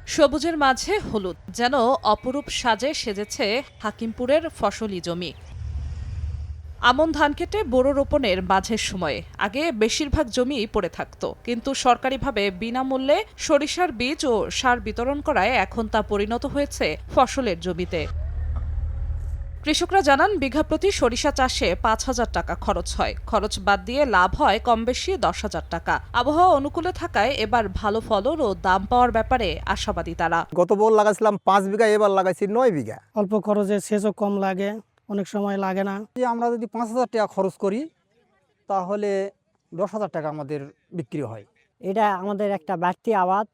সবুজের মাঝে হলুদ, যেন অপরূপ সাজে সেজেছে হাকিমপুরের ফসলি জমি। আমন ধান কেটে বোরো রোপণের মাঝের সময়ে আগে বেশিরভাগ জমিই পড়ে থাকত, কিন্তু সরকারিভাবে বিনামূল্যে সরিষার বীজ ও সার বিতরণ করায় এখন তা পরিণত হয়েছে ফসলের জমিতে। কৃষকরা জানান, বিঘা প্রতি সরিষা চাষে ৫,০০০ টাকা খরচ হয়। খরচ বাদ দিয়ে লাভ হয় কম বেশি ১০,০০০ টাকা। আবহাওয়া অনুকূলে থাকায় এবার ভালো ফলন ও দাম পাওয়ার ব্যাপারে আশাবাদী তারা। গত বছর লাগাইছিলাম ৫ বিঘা, এবার লাগাইছি ৯ বিঘা। অল্প খরচে সেচও কম লাগে, অনেক সময় লাগে না। আমরা যদি ৫,০০০ টাকা খরচ করি তাহলে ১০,০০০ টাকা আমাদের বিক্রি হয়। এটা আমাদের একটা বাড়তি আবাদ,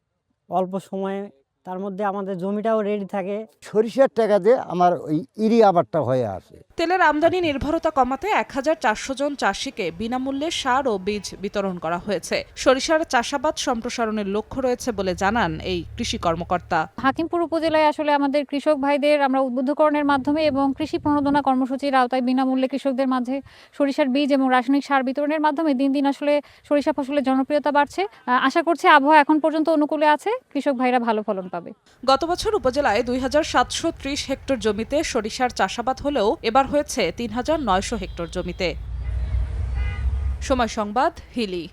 অল্প সময়ে তার মধ্যে আমাদের জমিটাও রেডি থাকে। সরিষার টাকা দিয়ে আমার ওই ইরি আবারটা হয়ে আসে। তেলের আমদানি নির্ভরতা কমাতে ১,৪০০ জন চাষিকে বিনামূল্যে সার ও বীজ বিতরণ করা হয়েছে। সরিষার চাষাবাদ সম্প্রসারণের লক্ষ্য রয়েছে বলে জানান এই কৃষি কর্মকর্তা। হাকিমপুর উপজেলায় আসলে আমাদের কৃষক ভাইদের আমরা উদ্বুদ্ধকরণের মাধ্যমে এবং কৃষি প্রণোদনা কর্মসূচির আওতায় বিনামূল্যে কৃষকদের মাঝে সরিষার বীজ এবং রাসায়নিক সার বিতরণের মাধ্যমে দিন দিন আসলে সরিষা ফসলের জনপ্রিয়তা বাড়ছে। আশা করছি আবহাওয়া এখন পর্যন্ত অনুকূলে আছে, কৃষক ভাইরা ভালো ফলন পাবে। গত বছর উপজেলায় ২,৭৩০ হেক্টর জমিতে সরিষার চাষাবাদ হলেও এবার হয়েছে ৩,৯০০ হেক্টর জমিতে। সময় সংবাদ, হিলি।